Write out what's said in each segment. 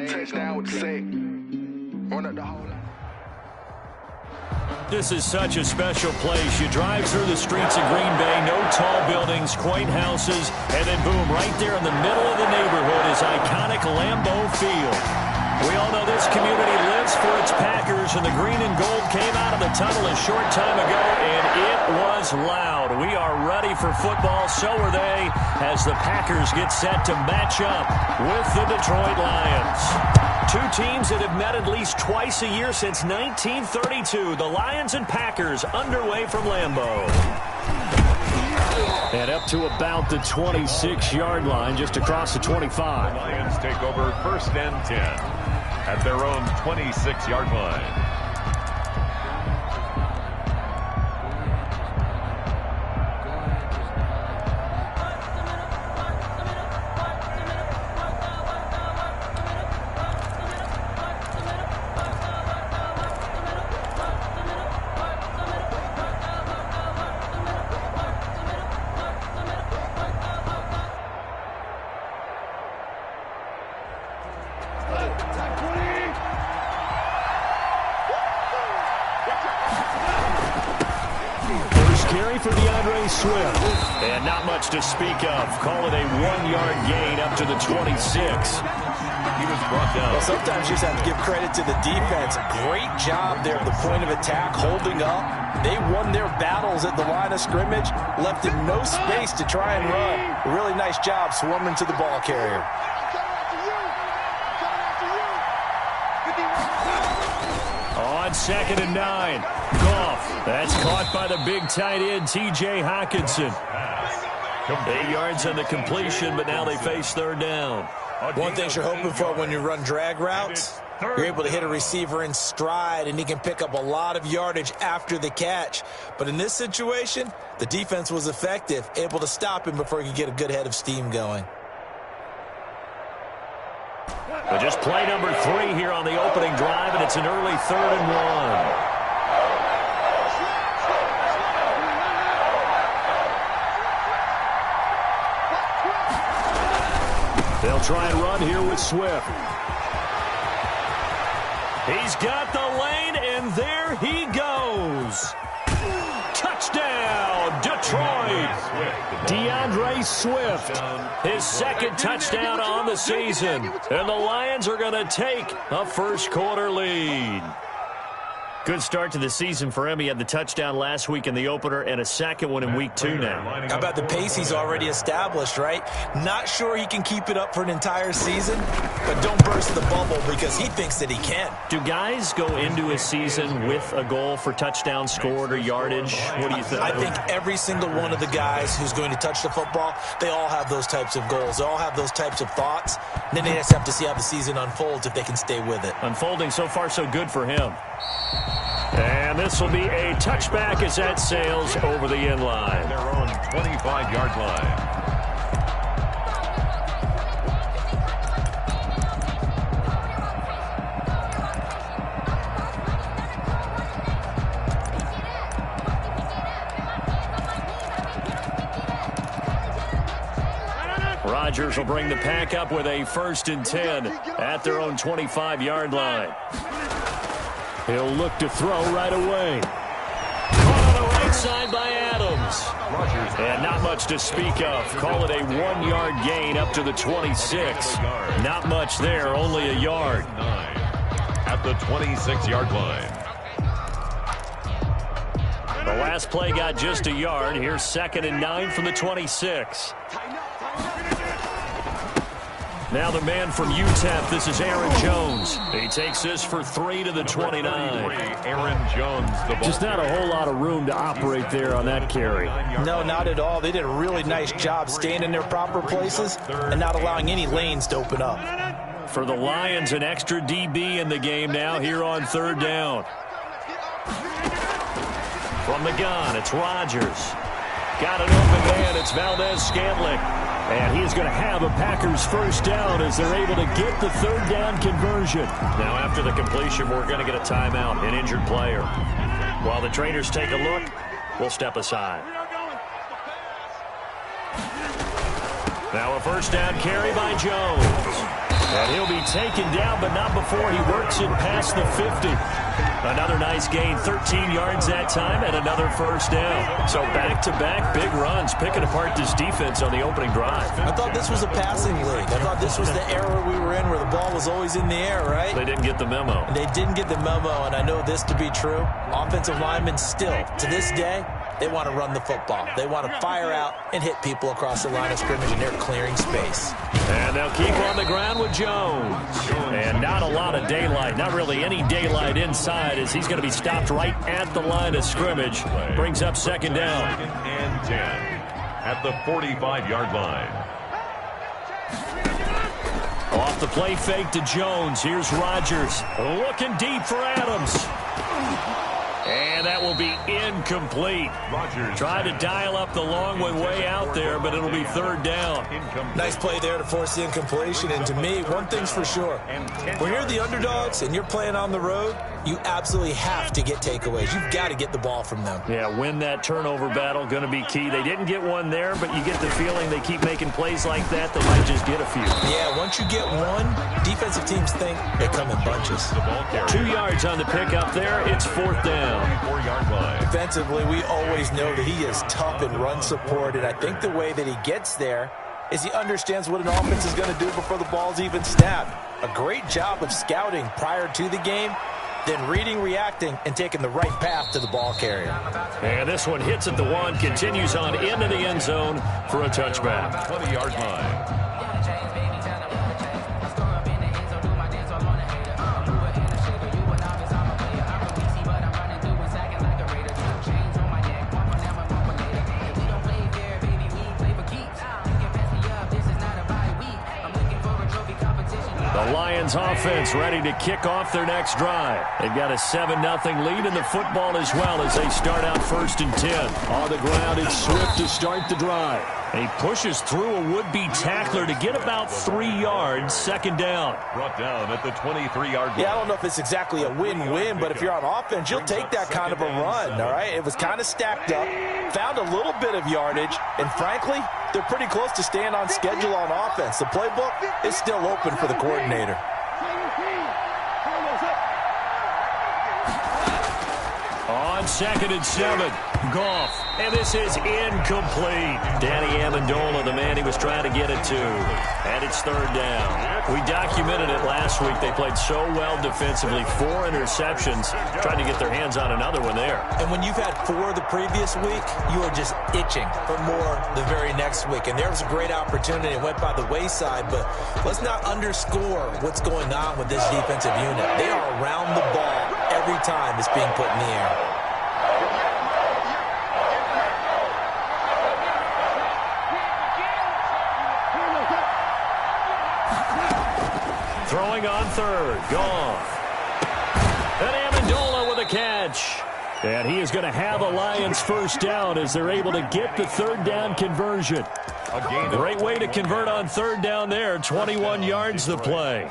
touchdown with the sack. Run up the whole line. This is such a special place. You drive through the streets of Green Bay, no tall buildings, quaint houses, and then boom, right there in the middle of the neighborhood is iconic Lambeau Field. We all know this community lives for its Packers, and the green and gold came out of the tunnel a short time ago, and it was loud. We are ready for football, so are they, as the Packers get set to match up with the Detroit Lions. Two teams that have met at least twice a year since 1932. The Lions and Packers underway from Lambeau. And up to about the 26-yard line, just across the 25. The Lions take over 1st and 10 at their own 26-yard line. And not much to speak of. Call it a 1-yard gain up to the 26. He was brought down. Well, sometimes you just have to give credit to the defense. Great job there at the point of attack, holding up. They won their battles at the line of scrimmage, left him no space to try and run. A really nice job swarming to the ball carrier. On 2nd and 9, Goff. That's caught by the big tight end, T.J. Hockenson. 8 yards on the completion, but now they face 3rd down. One thing you're hoping for when you run drag routes, you're able to hit a receiver in stride, and he can pick up a lot of yardage after the catch. But in this situation, the defense was effective, able to stop him before he could get a good head of steam going. But just play number 3 here on the opening drive, and it's an early 3rd and 1. They'll try and run here with Swift. He's got the lane, and there he goes. Touchdown, Detroit. DeAndre Swift, his 2nd touchdown on the season. And the Lions are going to take a first-quarter lead. Good start to the season for him. He had the touchdown last week in the opener and a 2nd one in week 2 now. How about the pace he's already established, right? Not sure he can keep it up for an entire season, but don't burst the bubble because he thinks that he can. Do guys go into a season with a goal for touchdown scored or yardage? What do you think? I think every single one of the guys who's going to touch the football, they all have those types of goals. They all have those types of thoughts. And then they just have to see how the season unfolds if they can stay with it. Unfolding so far so good for him. And this will be a touchback as that sails over the end line. Their own 25-yard line. Rodgers will bring the pack up with a 1st and 10 at their own 25-yard line. He'll look to throw right away. Caught on the right side by Adams. And not much to speak of. Call it a 1-yard gain up to the 26. Not much there, only a yard. At the 26-yard line. The last play got just a yard. Here's 2nd and 9 from the 26. Now the man from UTEP, this is Aaron Jones. He takes this for 3 to the 29. Aaron Jones. Just not a whole lot of room to operate there on that carry. No, not at all. They did a really nice job staying in their proper places and not allowing any lanes to open up. For the Lions, an extra DB in the game now here on 3rd down. From the gun, it's Rodgers. Got an open man, it's Valdez-Scantling. And he's going to have a Packers first down as they're able to get the 3rd down conversion. Now after the completion, we're going to get a timeout, an injured player. While the trainers take a look, we'll step aside. Now a first down carry by Jones. And he'll be taken down, but not before he works it past the 50. Another nice gain, 13 yards that time, and another first down. So back-to-back big runs, picking apart this defense on the opening drive. I thought this was a passing league. I thought this was the era we were in where the ball was always in the air, right? They didn't get the memo. They didn't get the memo, and I know this to be true. Offensive linemen still, to this day, they want to run the football. They want to fire out and hit people across the line of scrimmage, and they're clearing space. And they'll keep on the ground with Jones. And not a lot of daylight, not really any daylight inside, as he's going to be stopped right at the line of scrimmage. Brings up second down. Second and 10 at the 45-yard line. Off the play fake to Jones. Here's Rodgers. Looking deep for Adams. And that will be incomplete. Rodgers tried to dial up the long way out there, but it'll be third down. Nice play there to force the incompletion. And to me, one thing's for sure. When you're the underdogs and you're playing on the road, you absolutely have to get takeaways. You've got to get the ball from them. Yeah, win that turnover battle, going to be key. They didn't get one there, but you get the feeling they keep making plays like that, they might just get a few. Yeah, once you get one, defensive teams think they come in bunches. 2 yards on the pickup there. It's fourth down. 4-yard line. Defensively, we always know that he is tough in run support, and I think the way that he gets there is he understands what an offense is going to do before the ball's even snapped. A great job of scouting prior to the game, then reading, reacting, and taking the right path to the ball carrier. And this one hits at the 1, continues on into the end zone for a touchback. 20-yard line. The Lions offense ready to kick off their next drive. They've got a 7-0 lead in the football as well as they start out 1st and 10. On the ground, it's Swift to start the drive. He pushes through a would-be tackler to get about 3 yards, second down. Brought down at the 23-yard line. Yeah, I don't know if it's exactly a win-win, but if you're on offense, you'll take that kind of a run, all right? It was kind of stacked up, found a little bit of yardage, and frankly, they're pretty close to staying on schedule on offense. The playbook is still open for the coordinator. On 2nd and 7, Goff, and this is incomplete. Danny Amendola, the man he was trying to get it to, and it's third down. We documented it last week. They played so well defensively, 4 interceptions, trying to get their hands on another one there. And when you've had 4 the previous week, you are just itching for more the very next week. And there was a great opportunity. It went by the wayside, but let's not underscore what's going on with this defensive unit. They are around the ball every time it's being put in the air. Throwing on third, Goff. And Amendola with a catch. And he is going to have a Lions first down as they're able to get the third down conversion. A great way to convert on third down there. 21 yards the play.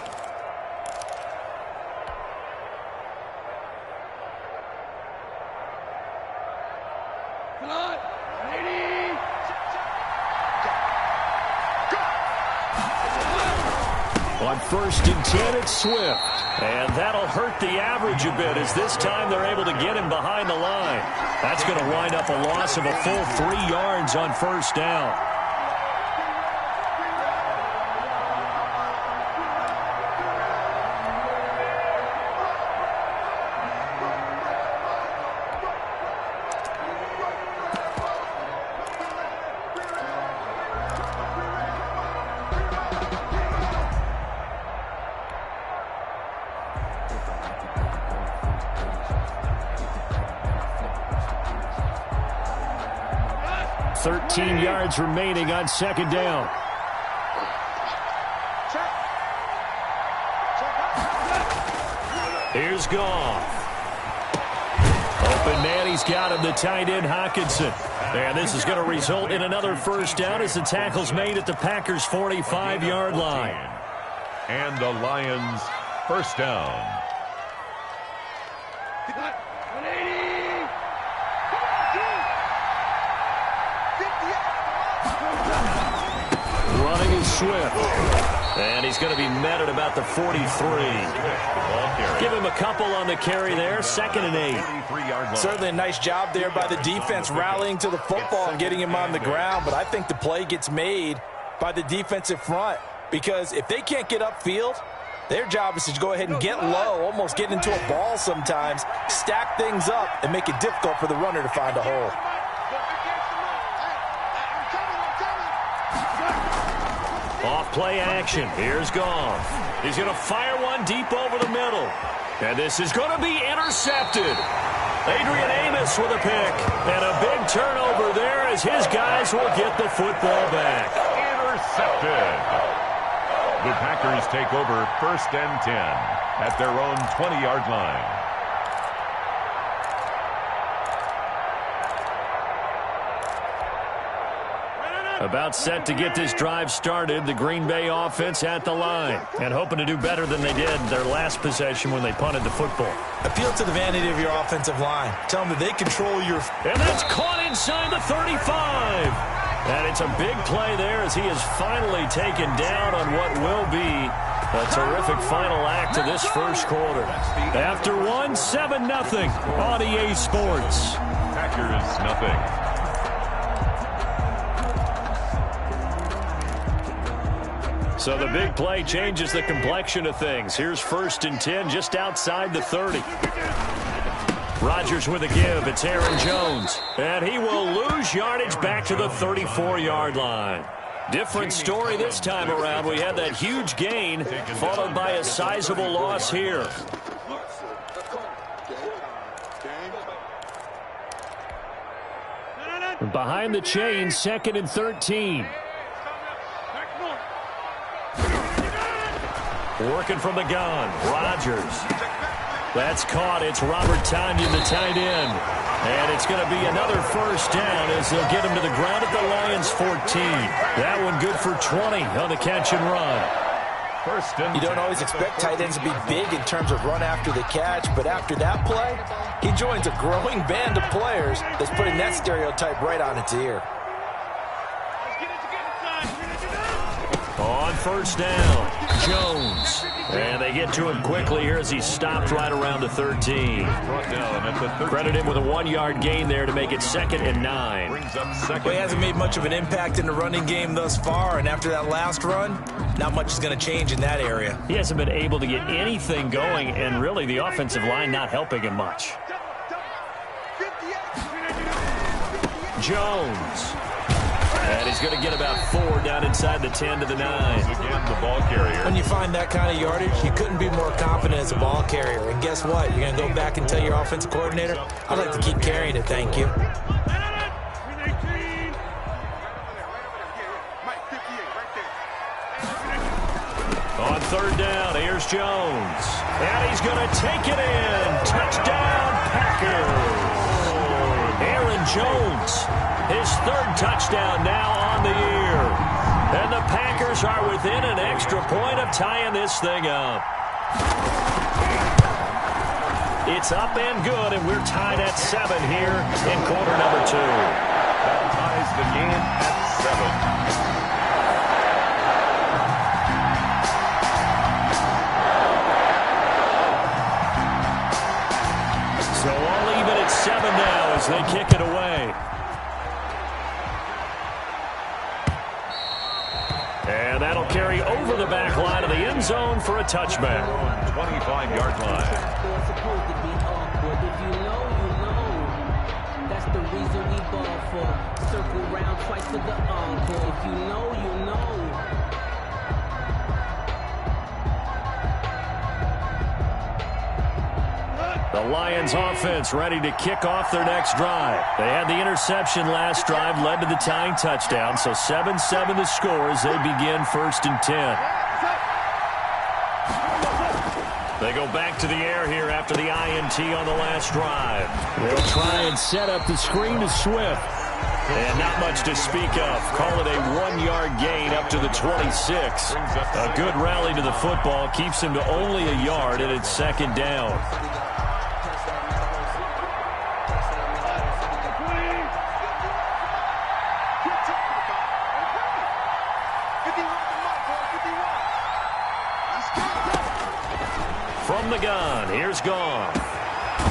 On 1st and 10, it's Swift. And that'll hurt the average a bit as this time they're able to get him behind the line. That's going to wind up a loss of a full 3 yards on first down. Yards remaining on second down. Here's Goff. Open man, he's got him, the tight end Hockenson. And this is going to result in another first down as the tackle's made at the Packers' 45-yard line. And the Lions first down. Running is Swift. And he's going to be met at about the 43. Give him a couple on the carry there. 2nd and 8. Certainly a nice job there by the defense rallying to the football and getting him on the ground. But I think the play gets made by the defensive front, because if they can't get upfield, their job is to go ahead and get low, almost get into a ball sometimes, stack things up, and make it difficult for the runner to find a hole. Off play action. Here's Goff. He's going to fire one deep over the middle. And this is going to be intercepted. Adrian Amos with a pick. And a big turnover there as his guys will get the football back. Intercepted. The Packers take over 1st and 10 at their own 20-yard line. About set to get this drive started, the Green Bay offense at the line, and hoping to do better than they did their last possession when they punted the football. Appeal to the vanity of your offensive line. Tell them that they control your... And that's caught inside the 35. And it's a big play there as he is finally taken down on what will be a terrific final act of this first quarter. After one, 7-0 on EA Sports. Packers nothing. So the big play changes the complexion of things. Here's 1st and 10 just outside the 30. Rodgers with a give. It's Aaron Jones. And he will lose yardage back to the 34-yard line. Different story this time around. We had that huge gain followed by a sizable loss here. Behind the chains, 2nd and 13. Working from the gun, Rodgers. That's caught. It's Robert Tonyan, the tight end. And it's going to be another 1st down as they'll get him to the ground at the Lions' 14. That one good for 20 on the catch and run. You don't always expect tight ends to be big in terms of run after the catch, but after that play, he joins a growing band of players that's putting that stereotype right on its ear. On 1st down, Jones. And they get to him quickly here as he stopped right around the 13. Credit him with a 1-yard gain there to make it 2nd and 9. Well, he hasn't made much of an impact in the running game thus far, and after that last run, not much is going to change in that area. He hasn't been able to get anything going, and really the offensive line not helping him much. Jones. And he's going to get about 4 down inside the 10 to the 9. Again, the ball carrier. When you find that kind of yardage, you couldn't be more confident as a ball carrier. And guess what? You're going to go back and tell your offensive coordinator, I'd like to keep carrying it, thank you. On 3rd down, here's Jones. And he's going to take it in. Touchdown, Packers. Aaron Jones. His 3rd touchdown now on the year. And the Packers are within an extra point of tying this thing up. It's up and good, and we're tied at 7 here in quarter number 2. That ties the game at 7. So all even at 7 now as they kick it away. And that'll carry over the back line of the end zone for a touchback. 25-yard line. If you know, you know. That's the reason we ball for. Circle round twice for the encore. If you know, you know. The Lions offense ready to kick off their next drive. They had the interception last drive, led to the tying touchdown. So 7-7 the score as they begin 1st and 10. They go back to the air here after the INT on the last drive. They'll try and set up the screen to Swift. And not much to speak of. Call it a 1-yard gain up to the 26. A good rally to the football keeps him to only a yard, and it's 2nd down. from the gun. Here's Goff.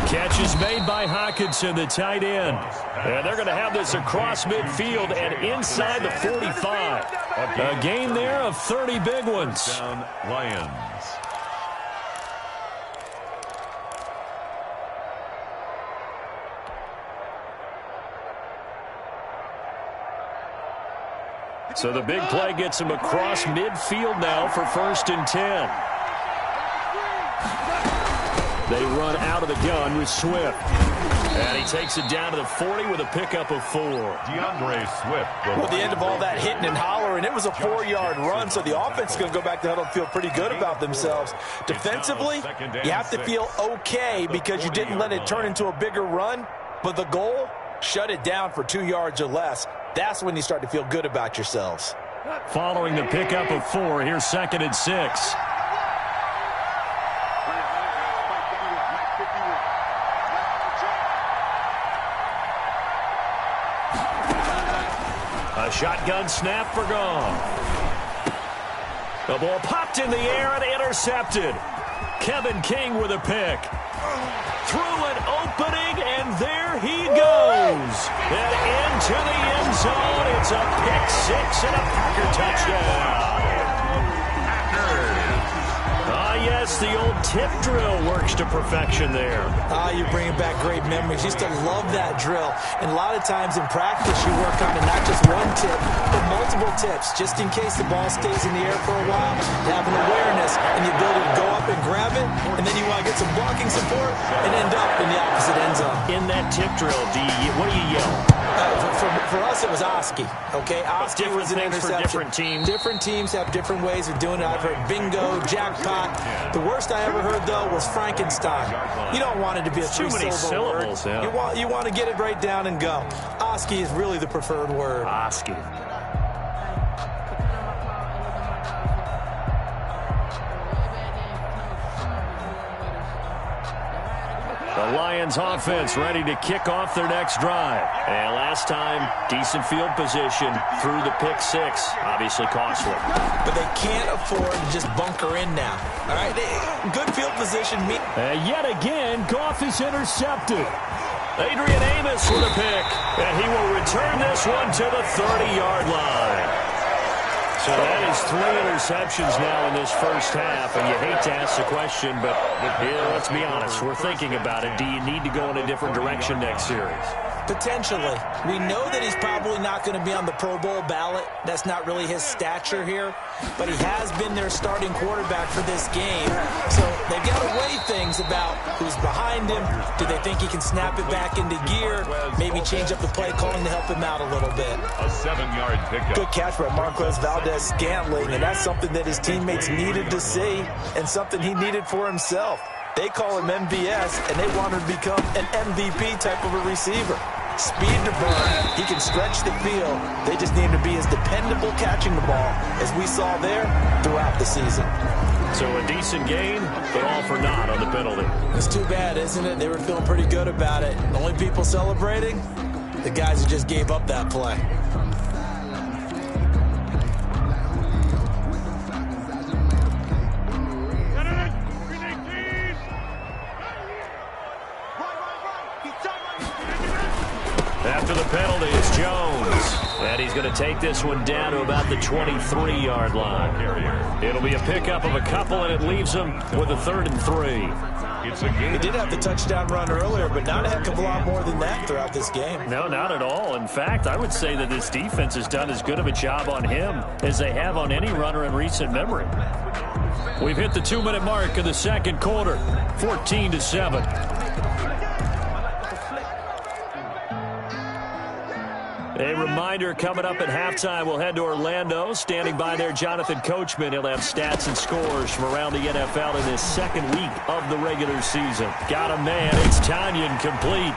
Catch is made by Hockenson, the tight end. And they're going to have this across midfield and inside the 45. A gain there of 30 big ones. Down Lions. So the big play gets him across midfield now for 1st and 10. They run out of the gun with Swift. And he takes it down to the 40 with a pickup of 4. DeAndre Swift. Well, at the end of all that hitting and hollering, it was a 4-yard run, so the offense is going to go back to huddle and feel pretty good about themselves. Defensively, you have to feel okay because you didn't let it turn into a bigger run, but the goal, shut it down for 2 yards or less. That's when you start to feel good about yourselves. Following the pickup of 4, here's 2nd and 6. A shotgun snap for Goff. The ball popped in the air and intercepted. Kevin King with a pick. Through an opening, and there he goes. And into the end zone. It's a pick-6 and a Packer touchdown. Yes, the old tip drill works to perfection there. You're bringing back great memories. Used to love that drill. And a lot of times in practice, you work on it, not just one tip, but multiple tips, just in case the ball stays in the air for a while. You have an awareness and the ability to go up and grab it, and then you want to get some blocking support and end up in the opposite end zone. In that tip drill, what do you yell? For us, it was Oski. Okay, Oski was an interception. For different teams. Different teams have different ways of doing it. I've heard bingo, jackpot. The worst I ever heard, though, was Frankenstein. You don't want it to be a three-syllable word. Yeah. You want to get it right down and go. Oski is really the preferred word. Oski. The Lions offense ready to kick off their next drive. And last time, decent field position through the pick-6. Obviously costly. But they can't afford to just bunker in now. All right, good field position. And yet again, Goff is intercepted. Adrian Amos with a pick. And he will return this one to the 30-yard line. So that is 3 interceptions now in this first half, and you hate to ask the question, but let's be honest, we're thinking about it. Do you need to go in a different direction next series? Potentially. We know that he's probably not going to be on the Pro Bowl ballot. That's not really his stature here, but he has been their starting quarterback for this game. So they've got to weigh things about who's behind him. Do they think he can snap it back into gear? Maybe change up the play calling to help him out a little bit. A 7-yard pickup. Good catch by Marquez Valdez-Scantling, and that's something that his teammates needed to see and something he needed for himself. They call him MVS, and they want him to become an MVP type of a receiver. Speed to burn. He can stretch the field. They just need him to be as dependable catching the ball as we saw there throughout the season. So a decent game, but all for naught on the penalty. It's too bad, isn't it? They were feeling pretty good about it. The only people celebrating, the guys who just gave up that play. After the penalty, it's Jones. And he's going to take this one down to about the 23-yard line. It'll be a pickup of a couple, and it leaves him with a 3rd and 3. It's a game. He did have the touchdown run earlier, but not a heck of a lot more than that throughout this game. No, not at all. In fact, I would say that this defense has done as good of a job on him as they have on any runner in recent memory. We've hit the 2-minute mark of the second quarter, 14-7. A reminder, coming up at halftime, we'll head to Orlando. Standing by there, Jonathan Coachman. He'll have stats and scores from around the NFL in this second week of the regular season. Got a man. It's Tanyan complete.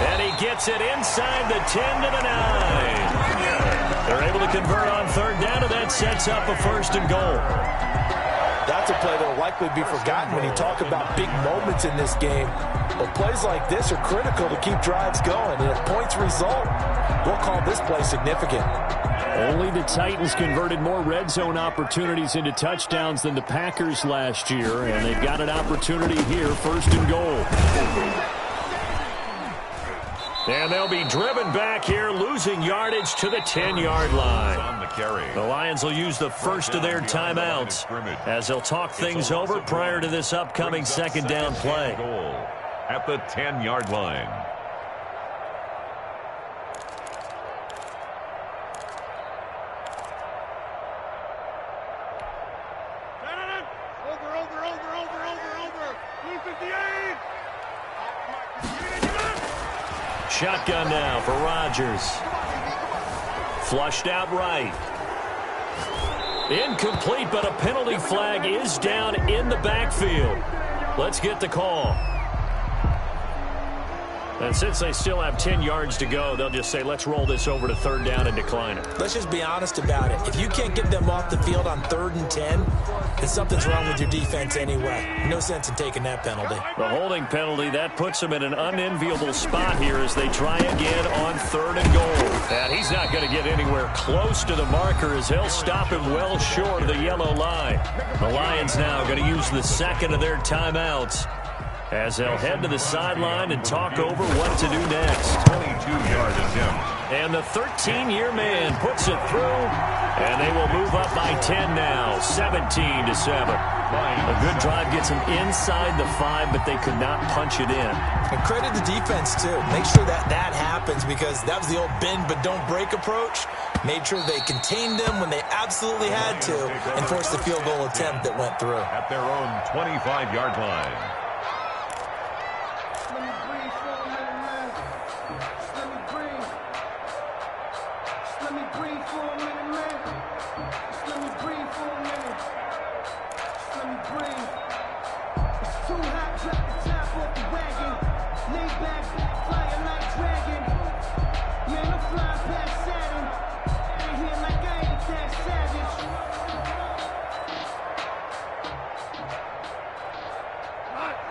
And he gets it inside the 10 to the 9. They're able to convert on 3rd down, and that sets up a 1st and goal. That's a play that will likely be forgotten when you talk about big moments in this game. But plays like this are critical to keep drives going. And if points result, we'll call this play significant. Only the Titans converted more red zone opportunities into touchdowns than the Packers last year, and they've got an opportunity here, 1st and goal. And they'll be driven back here, losing yardage to the 10-yard line. On the carry. The Lions will use the first of their timeouts as they'll talk things over prior to this upcoming 2nd down play. Goal at the 10-yard line. Shotgun now for Rodgers. Flushed out right. Incomplete, but a penalty flag is down in the backfield. Let's get the call. And since they still have 10 yards to go, they'll just say, let's roll this over to 3rd down and decline it. Let's just be honest about it. If you can't get them off the field on 3rd and 10, then something's wrong with your defense anyway. No sense in taking that penalty. The holding penalty, that puts them in an unenviable spot here as they try again on 3rd and goal. And he's not going to get anywhere close to the marker as they'll stop him well short of the yellow line. The Lions now going to use the 2nd of their timeouts as they'll head to the sideline and talk over what to do next. 22-yard attempt. And the 13-year man puts it through, and they will move up by 10 now, 17-7. A good drive gets them inside the 5, but they could not punch it in. And credit the defense, too. Make sure that happens, because that was the old bend but don't break approach. Made sure they contained them when they absolutely had to and forced the field goal attempt that went through. At their own 25-yard line.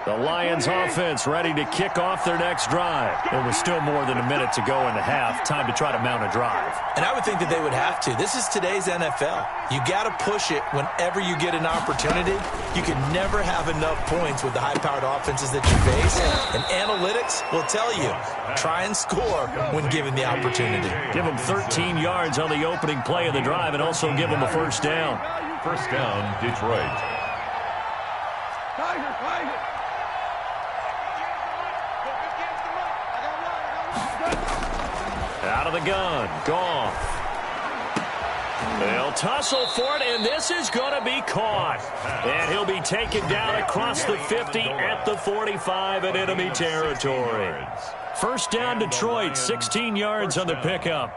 The Lions offense ready to kick off their next drive. There was still more than a minute to go in the half. Time to try to mount a drive. And I would think that they would have to. This is today's NFL. You got to push it whenever you get an opportunity. You can never have enough points with the high-powered offenses that you face. And analytics will tell you, try and score when given the opportunity. Give them 13 yards on the opening play of the drive and also give them a 1st down. 1st down, Detroit. Out of the gun, Goff. They'll tussle for it, and this is going to be caught. And he'll be taken down across the 50 at the 45 in enemy territory. 1st down, Detroit, 16 yards on the pickup.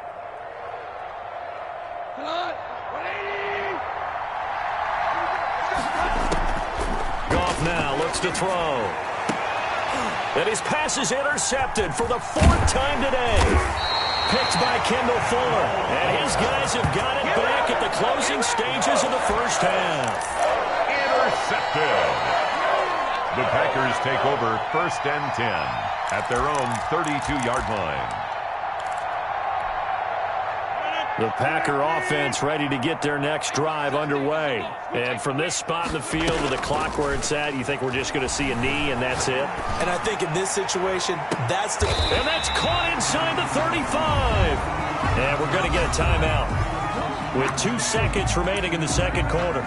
Goff now looks to throw. And his pass is intercepted for the 4th time today. Picked by Kendall Fuller. And his guys have got it back at the closing stages of the 1st half. Intercepted. The Packers take over 1st and 10 at their own 32-yard line. The Packer offense ready to get their next drive underway. And from this spot in the field with the clock where it's at, you think we're just going to see a knee and that's it? And I think in this situation, that's the... And that's caught inside the 35. And we're going to get a timeout with 2 seconds remaining in the 2nd quarter.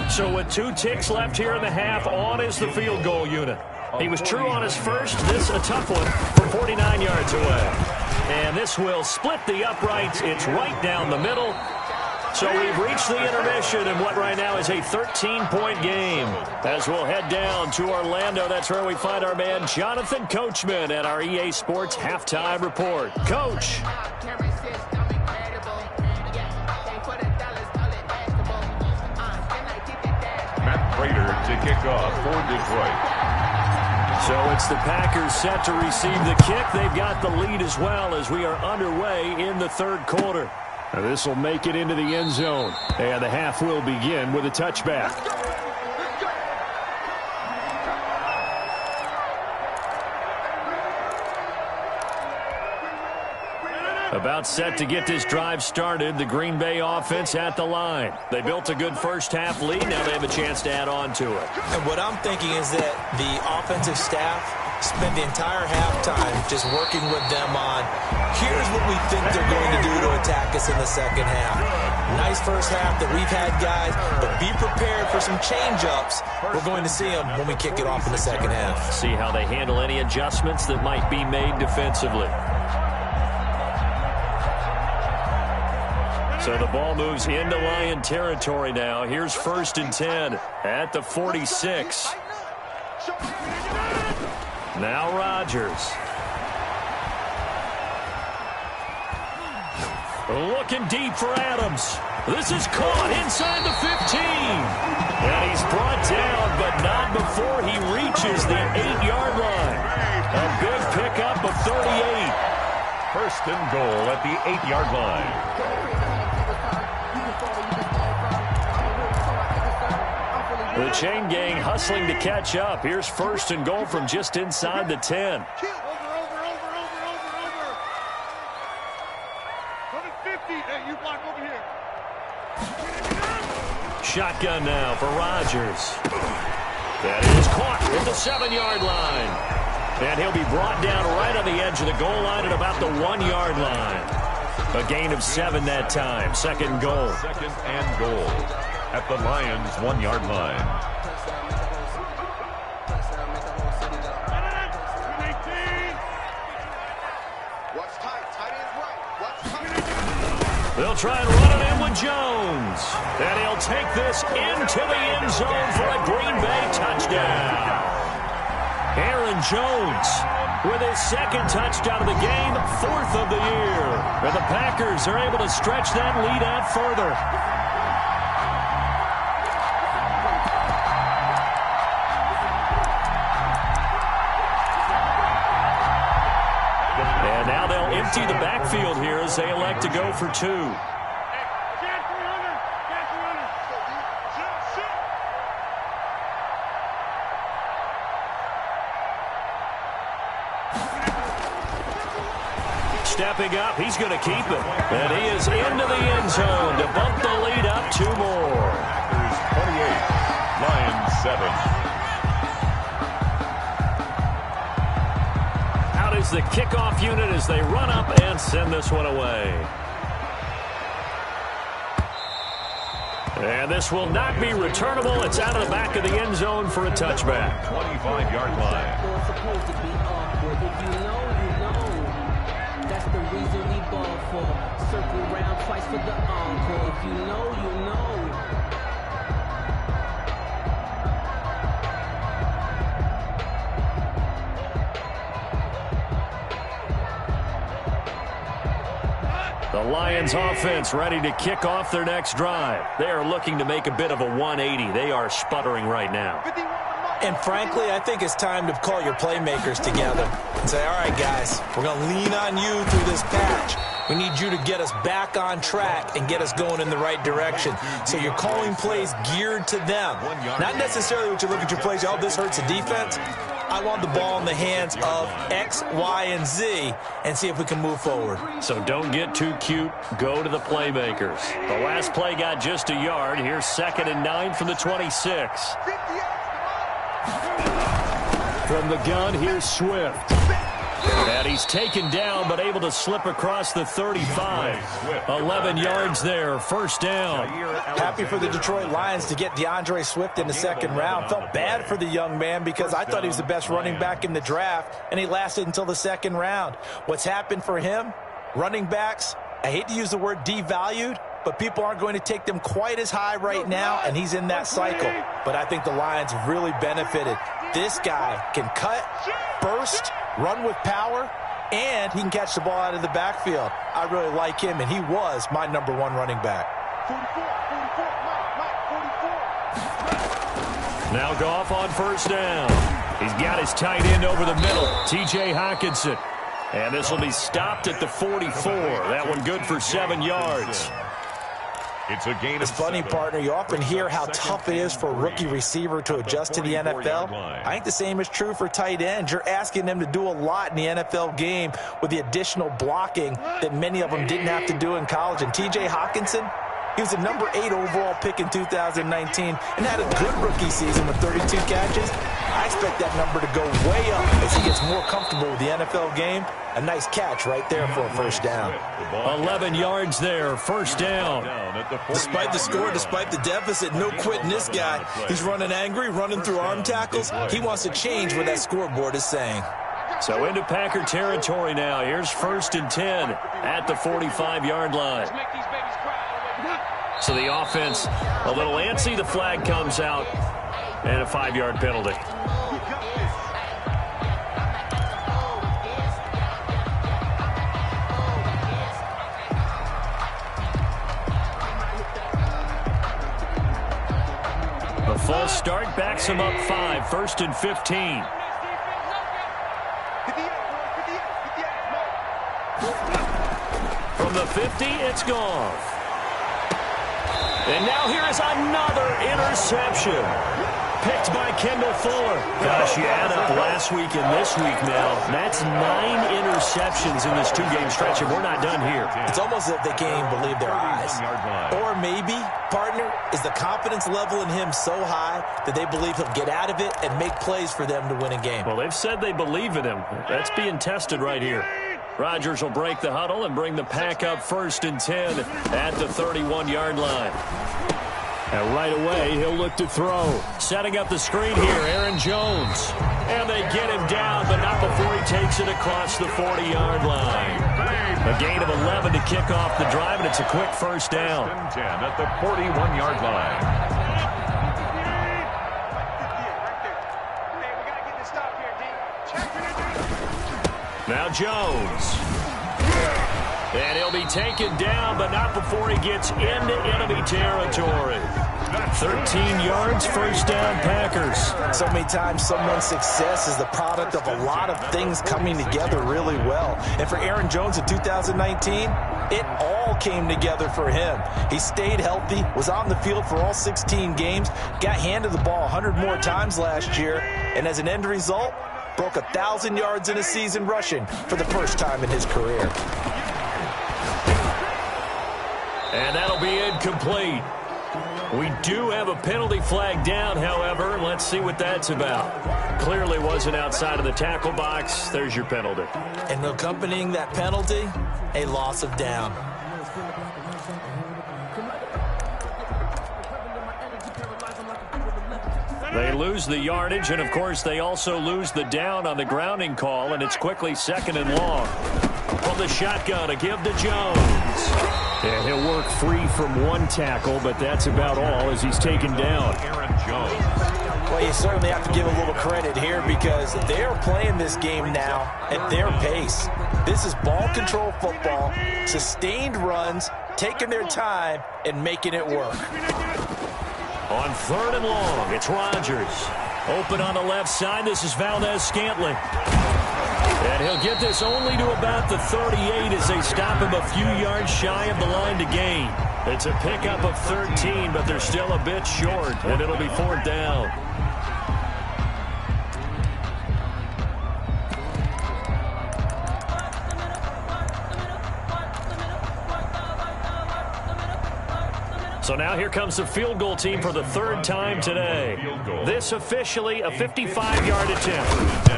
So with 2 ticks left here in the half, on is the field goal unit. He was true on his first. This a tough one from 49 yards away. And this will split the uprights. It's right down the middle. So we've reached the intermission in what right now is a 13-point game. As we'll head down to Orlando, that's where we find our man Jonathan Coachman at our EA Sports Halftime Report. Coach. Matt Prater to kick off for Detroit. So it's the Packers set to receive the kick. They've got the lead as well as we are underway in the 3rd quarter. Now this will make it into the end zone. And the half will begin with a touchback. About set to get this drive started, the Green Bay offense at the line. They built a good first-half lead. Now they have a chance to add on to it. And what I'm thinking is that the offensive staff spend the entire halftime just working with them on, here's what we think they're going to do to attack us in the second half. Nice first half that we've had, guys, but be prepared for some change-ups. We're going to see them when we kick it off in the second half. See how they handle any adjustments that might be made defensively. So the ball moves into Lion territory now. Here's 1st and 10 at the 46. Now Rodgers. Looking deep for Adams. This is caught inside the 15. And he's brought down, but not before he reaches the 8-yard line. A big pickup of 38. 1st and goal at the 8-yard line. The chain gang hustling to catch up. Here's 1st and goal from just inside the 10. Shotgun now for Rodgers. That is caught at the 7-yard line. And he'll be brought down right on the edge of the goal line at about the 1-yard line. A gain of 7 that time. 2nd goal. 2nd and goal at the Lions' 1-yard line. They'll try and run it in with Jones. And he'll take this into the end zone for a Green Bay touchdown. Aaron Jones with his 2nd touchdown of the game, 4th of the year. And the Packers are able to stretch that lead out further. And now they'll empty the backfield here as they elect to go for 2. Stepping up, he's going to keep it. And he is into the end zone to bump the lead up 2 more. Packers 28, Lions 7. Out is the kickoff unit as they run up and send this one away. And this will not be returnable. It's out of the back of the end zone for a touchback. 25-yard line. It's supposed to be awkward. If you know, you know. That's the reason we ball for. Circle round twice for the encore. If you know, you know. The Lions offense ready to kick off their next drive. They are looking to make a bit of a 180. They are sputtering right now. And frankly, I think it's time to call your playmakers together and say, all right, guys, we're going to lean on you through this patch. We need you to get us back on track and get us going in the right direction. So you're calling plays geared to them. Not necessarily what you look at your plays, oh, this hurts the defense. I want the ball in the hands of X, Y, and Z and see if we can move forward. So don't get too cute. Go to the playmakers. The last play got just a yard. Here's 2nd and 9 from the 26. From the gun, here's Swift. And he's taken down, but able to slip across the 35. 11 yards there, 1st down. Happy for the Detroit Lions to get DeAndre Swift in the 2nd round. Felt bad for the young man because I thought he was the best running back in the draft, and he lasted until the 2nd round. What's happened for him? Running backs, I hate to use the word devalued, but people aren't going to take them quite as high right now, and he's in that cycle. But I think the Lions really benefited. This guy can cut, burst, run with power, and he can catch the ball out of the backfield. I really like him, and he was my #1 running back. Now Goff on 1st down. He's got his tight end over the middle, T.J. Hockenson. And this will be stopped at the 44. That one good for 7 yards. It's a gain of It's funny, 7. partner. You often hear how tough it is for a rookie receiver to adjust to the NFL. I think the same is true for tight ends. You're asking them to do a lot in the NFL game with the additional blocking that many of them didn't have to do in college. And T.J. Hawkinson, he was a number 8 overall pick in 2019 and had a good rookie season with 32 catches. I expect that number to go way up as he gets more comfortable with the NFL game. A nice catch right there for a first down. 11 yards there, first down. Despite the score, despite the deficit, no quitting this guy. He's running angry, running through arm tackles. He wants to change what that scoreboard is saying. So into Packer territory now. Here's 1st and 10 at the 45-yard line. So the offense a little antsy. The flag comes out and a 5-yard penalty. A false start backs him up 5, 1st and 15. From the 50, it's Goff. And now here is another interception. Picked by Kendall Fuller. Gosh, you add up last week and this week now. That's 9 interceptions in this 2-game stretch, and we're not done here. It's almost as if they can't even believe their eyes. Or maybe, partner, is the confidence level in him so high that they believe he'll get out of it and make plays for them to win a game. Well, they've said they believe in him. That's being tested right here. Rodgers will break the huddle and bring the Pack up 1st and 10 at the 31-yard line. And right away, he'll look to throw. Setting up the screen here, Aaron Jones. And they get him down, but not before he takes it across the 40-yard line. A gain of 11 to kick off the drive, and it's a quick first down. 10 at the 41-yard line. Now Jones. And he'll be taken down, but not before he gets into enemy territory. 13 yards, first down, Packers. So many times someone's success is the product of a lot of things coming together really well. And for Aaron Jones in 2019, it all came together for him. He stayed healthy, was on the field for all 16 games, got handed the ball 100 more times last year, and as an end result, broke 1,000 yards in a season rushing for the first time in his career. And that'll be incomplete. We do have a penalty flag down, however. Let's see what that's about. Clearly wasn't outside of the tackle box. There's your penalty. And accompanying that penalty, a loss of down. They lose the yardage, and, of course, they also lose the down on the grounding call, and it's quickly 2nd and long. From the shotgun, a give to Jones. And he'll work free from one tackle, but that's about all as he's taken down. Aaron Jones. Well, you certainly have to give a little credit here because they're playing this game now at their pace. This is ball control football, sustained runs, taking their time, and making it work. On 3rd and long, it's Rodgers. Open on the left side. This is Valdez-Scantling. And he'll get this only to about the 38 as they stop him a few yards shy of the line to gain. It's a pickup of 13, but they're still a bit short, and it'll be 4th down. So now here comes the field goal team for the 3rd time today. This officially a 55-yard attempt.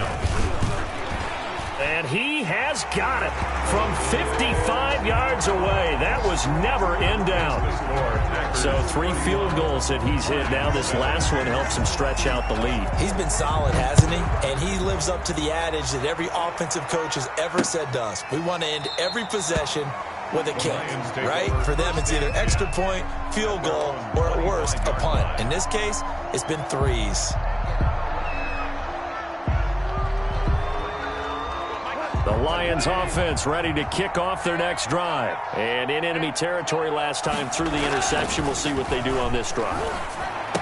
And he has got it from 55 yards away. That was never in doubt. So 3 field goals that he's hit now. This last one helps him stretch out the lead. He's been solid, hasn't he? And he lives up to the adage that every offensive coach has ever said to us. We want to end every possession with a kick, right? For them, it's either extra point, field goal, or at worst, a punt. In this case, it's been 3s. The Lions offense ready to kick off their next drive. And in enemy territory last time through the interception. We'll see what they do on this drive.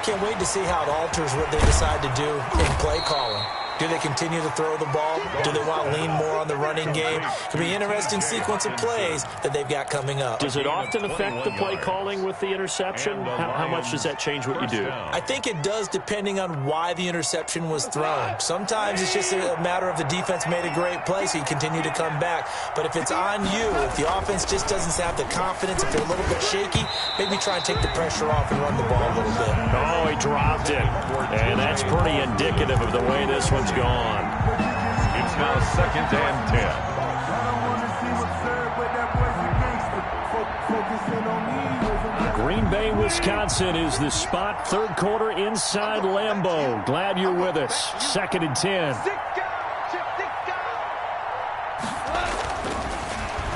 Can't wait to see how it alters what they decide to do in play calling. Do they continue to throw the ball? Do they want to lean more on the running game? It'll be an interesting sequence of plays that they've got coming up. Does it often affect the play calling with the interception? How much does that change what you do? I think it does, depending on why the interception was thrown. Sometimes it's just a matter of the defense made a great play, so you continue to come back. But if it's on you, if the offense just doesn't have the confidence, if they're a little bit shaky, maybe try and take the pressure off and run the ball a little bit. Oh, he dropped it. And that's pretty indicative of the way this one's gone. It's now 2nd and 10. Green Bay, Wisconsin is the spot. 3rd quarter inside Lambeau. Glad you're with us. 2nd and 10.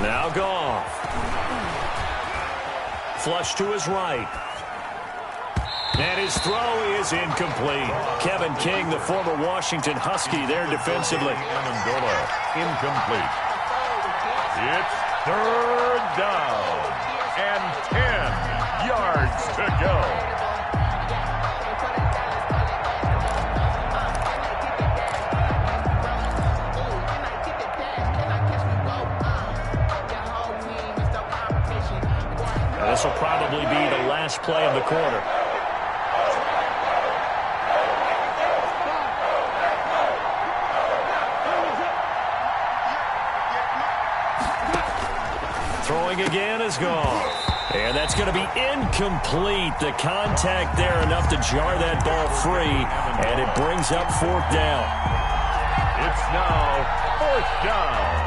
Now Goff. Flush to his right. And his throw is incomplete. Kevin King, the former Washington Husky, there defensively. Amendola, incomplete. It's 3rd down and 10 yards to go. This will probably be the last play of the quarter. Throwing again is gone. And that's going to be incomplete. The contact there enough to jar that ball free. And it brings up 4th down. It's now 4th down.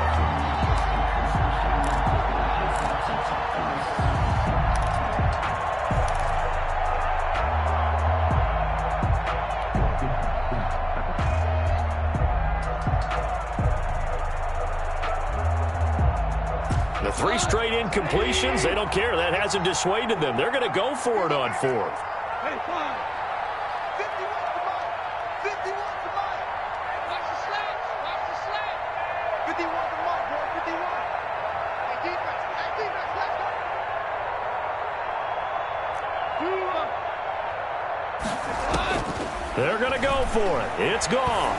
The 3 straight incompletions, they don't care. That hasn't dissuaded them. They're going to go for it on 4th. They're going to go for it. It's Goff.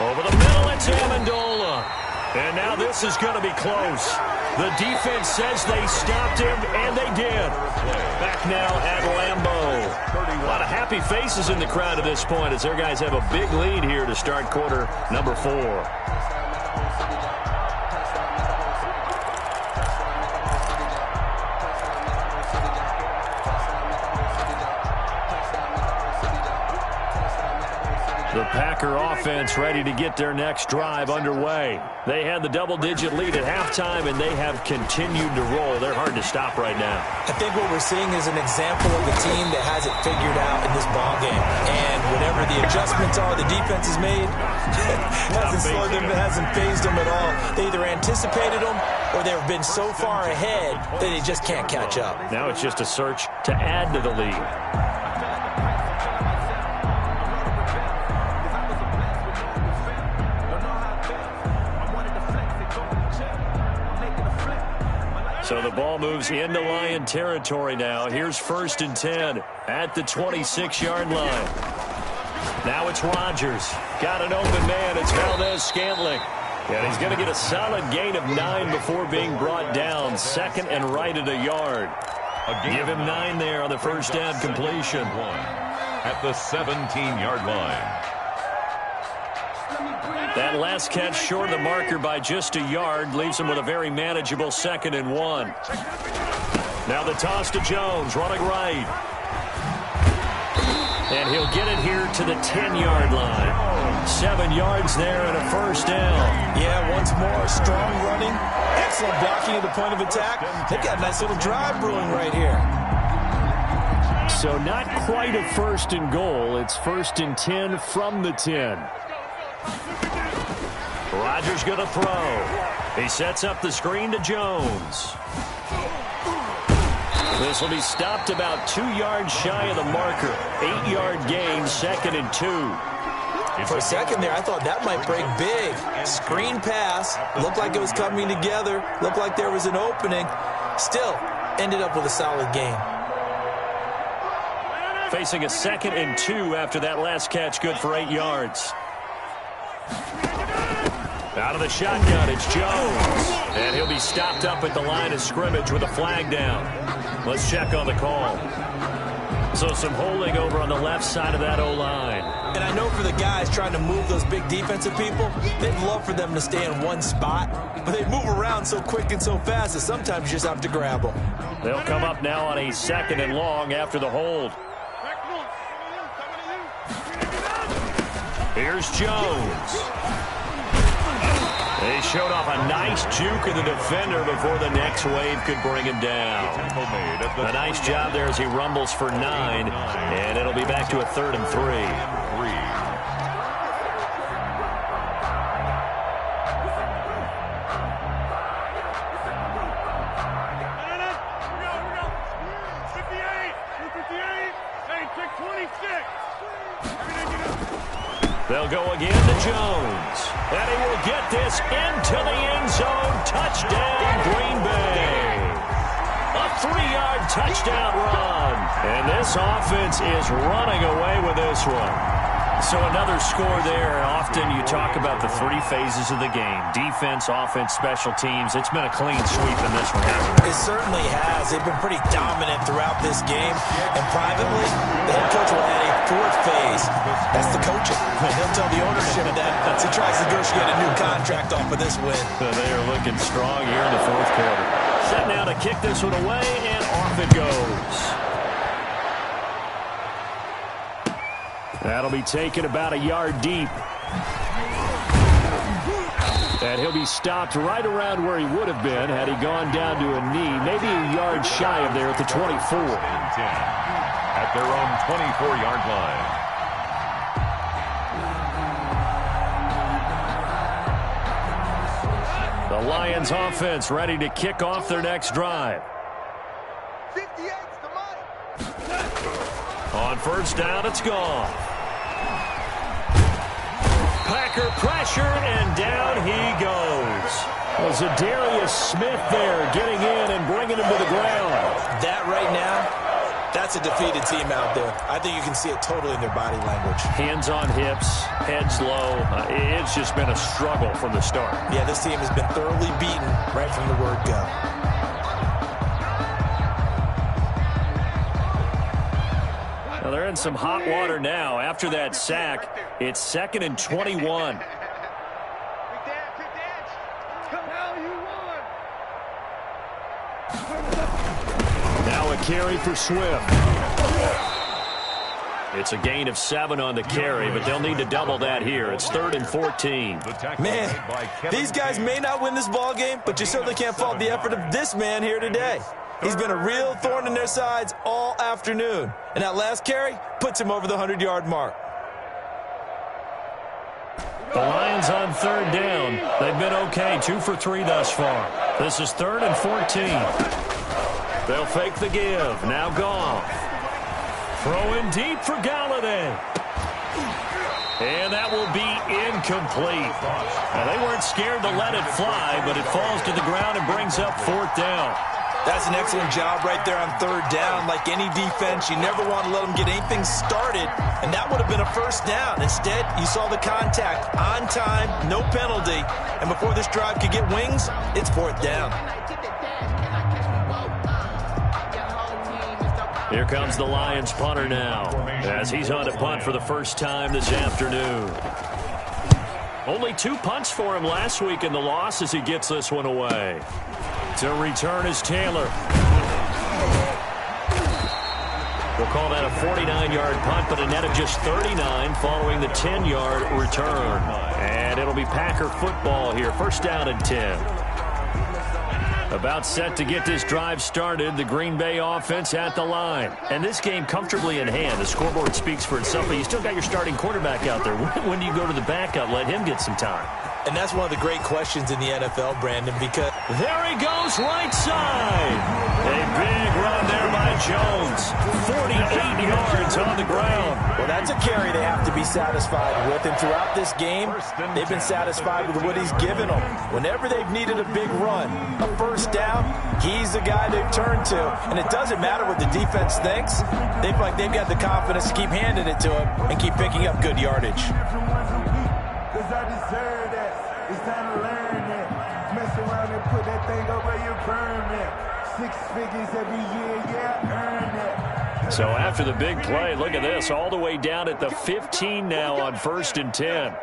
Over the middle, it's Amendola. And now this is going to be close. The defense says they stopped him, and they did. Back now at Lambeau. A lot of happy faces in the crowd at this point as their guys have a big lead here to start quarter number 4. The Packer offense ready to get their next drive underway. They had the double-digit lead at halftime, and they have continued to roll. They're hard to stop right now. I think what we're seeing is an example of a team that has it figured out in this ballgame. And whatever the adjustments are the defense has made, hasn't slowed them, hasn't phased them at all. They either anticipated them or they've been so far ahead that they just can't catch up. Now it's just a search to add to the lead. So the ball moves into Lion territory now. Here's 1st and 10 at the 26-yard line. Now it's Rodgers. Got an open man. It's Valdez-Scantling. And he's going to get a solid gain of 9 before being brought down. 2nd and right at a yard. Give him 9 there on the 1st down completion. At the 17-yard line. That last catch short of the marker by just a yard leaves him with a very manageable 2nd and 1. Now the toss to Jones, running right. And he'll get it here to the 10-yard line. 7 yards there and a 1st down. Yeah, once more, strong running, excellent blocking at the point of attack. They've got a nice little drive brewing right here. So not quite a 1st and goal. It's 1st and 10 from the 10. Rodgers going to throw. He sets up the screen to Jones. This will be stopped about 2 yards shy of the marker. 8-yard gain, 2nd and 2. For a second there, I thought that might break big. Screen pass. Looked like it was coming together. Looked like there was an opening. Still, ended up with a solid gain. Facing a 2nd and 2 after that last catch, good for 8 yards. Out of the shotgun, it's Jones. And he'll be stopped up at the line of scrimmage with a flag down. Let's check on the call. So some holding over on the left side of that O-line. And I know for the guys trying to move those big defensive people, they'd love for them to stay in one spot, but they move around so quick and so fast that sometimes you just have to grab them. They'll come up now on a 2nd and long after the hold. Here's Jones. They showed off a nice juke of the defender before the next wave could bring him down. A nice job there as he rumbles for 9, and it'll be back to a 3rd and 3. They'll go again to Jones. And he will get this into the end zone. Touchdown, Green Bay. A 3-yard touchdown run. And this offense is running away with this one. So another score there. Often you talk about the 3 phases of the game. Defense, offense, special teams. It's been a clean sweep in this one, hasn't it? It certainly has. They've been pretty dominant throughout this game. And privately, the head coach will add a 4th phase. That's the coaching. He'll tell the ownership that as he tries to negotiate a new contract off of this win. They are looking strong here in the 4th quarter. Set now to kick this one away, and off it goes. That'll be taken about a yard deep. And he'll be stopped right around where he would have been had he gone down to a knee, maybe a yard shy of there at the 24. At their own 24-yard line. The Lions offense ready to kick off their next drive. 58's the money. On 1st down, it's gone. Packer pressure, and down he goes. Was Zadarius Smith there getting in and bringing him to the ground. That right now, that's a defeated team out there. I think you can see it totally in their body language. Hands on hips, heads low. It's just been a struggle from the start. Yeah, this team has been thoroughly beaten right from the word go. Now they're in some hot water now. After that sack, it's 2nd and 21. Now a carry for Swift. It's a gain of 7 on the carry, but they'll need to double that here. It's 3rd and 14. Man, these guys may not win this ball game, but you certainly can't fault the effort of this man here today. He's been a real thorn in their sides all afternoon. And that last carry puts him over the 100-yard mark. The Lions on 3rd down. They've been okay, 2 for 3 thus far. This is 3rd and 14. They'll fake the give. Now Goff. Throwing deep for Galladay. And that will be incomplete. Now, they weren't scared to let it fly, but it falls to the ground and brings up 4th down. That's an excellent job right there on 3rd down. Like any defense, you never want to let them get anything started, and that would have been a 1st down. Instead, you saw the contact on time, no penalty, and before this drive could get wings, it's 4th down. Here comes the Lions punter now, as he's on to punt for the first time this afternoon. Only 2 punts for him last week in the loss as he gets this one away. To return is Taylor. We'll call that a 49-yard punt, but a net of just 39 following the 10-yard return. And it'll be Packer football here. 1st down and 10. About set to get this drive started, the Green Bay offense at the line. And this game comfortably in hand. The scoreboard speaks for itself, but you still got your starting quarterback out there. When do you go to the backup, let him get some time? And that's one of the great questions in the NFL, Brandon, because... There he goes, right side. A big run there by Jones. 48 yards on the ground. Well, that's a carry they have to be satisfied with. And throughout this game, they've been satisfied with what he's given them. Whenever they've needed a big run, a first down, he's the guy they've turned to. And it doesn't matter what the defense thinks. They've got the confidence to keep handing it to him and keep picking up good yardage. Because I deserve that. It's time to learn that. Mess around and put that thing over your permit. 6 figures every year, yeah, earn that. So after the big play, look at this, all the way down at the 15 now on 1st and 10.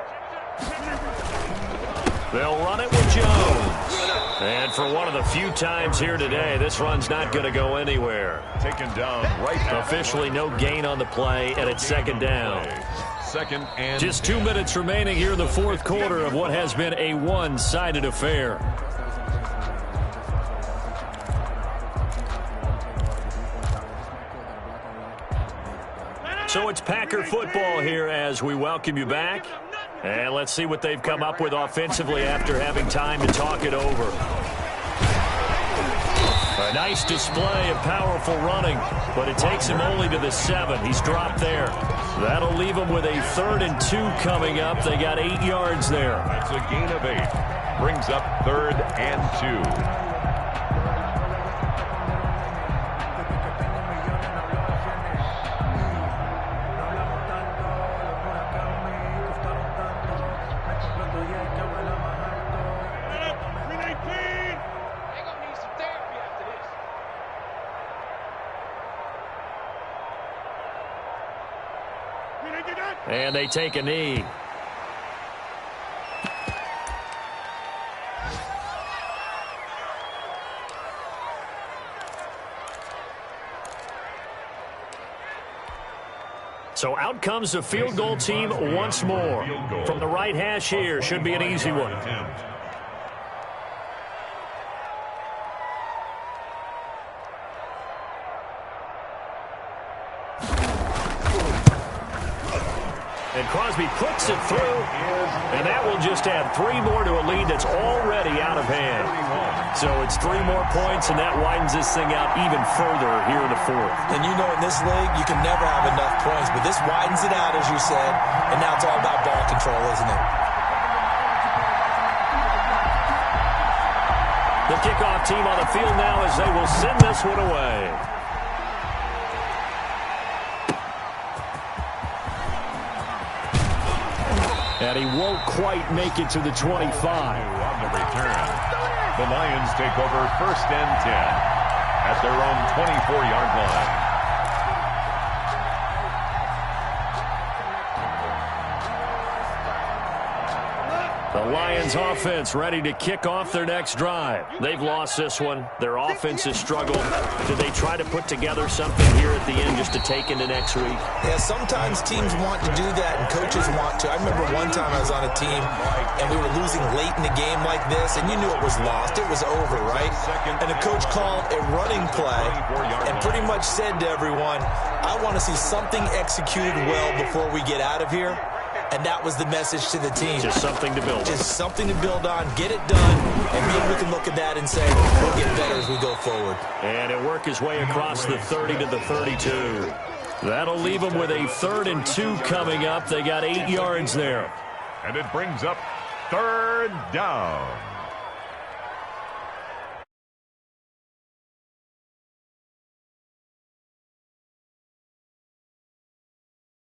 They'll run it with Jones. And for one of the few times here today, this run's not going to go anywhere. Taken down right. Officially no gain on the play, and it's 2nd down. Second and just 2 minutes remaining here in the 4th quarter of what has been a one-sided affair. So it's Packer football here as we welcome you back. And let's see what they've come up with offensively after having time to talk it over. A nice display of powerful running, but it takes him only to the 7. He's dropped there. That'll leave him with a 3rd and 2 coming up. They got 8 yards there. That's a gain of 8. Brings up 3rd and 2. And they take a knee. So out comes the field goal team once more. From the right hash here, should be an easy one. And Crosby puts it through, and that will just add 3 more to a lead that's already out of hand. So it's 3 more points, and that widens this thing out even further here in the 4th. And you know in this league, you can never have enough points, but this widens it out, as you said, and now it's all about ball control, isn't it? The kickoff team on the field now as they will send this one away. And he won't quite make it to the 25. On the return, the Lions take over 1st and 10 at their own 24-yard line. The Lions offense ready to kick off their next drive. They've lost this one. Their offense has struggled. Do they try to put together something here at the end just to take into next week? Yeah, sometimes teams want to do that and coaches want to. I remember one time I was on a team and we were losing late in the game like this and you knew it was lost. It was over, right? And the coach called a running play and pretty much said to everyone, I want to see something executed well before we get out of here. And that was the message to the team. Just something to build on. Just something to build on, get it done, and maybe we can look at that and say, we'll get better as we go forward. And it'll work his way across the 30 to the 32. That'll leave them with a 3rd and 2 coming up. They got 8 yards there. And it brings up 3rd down.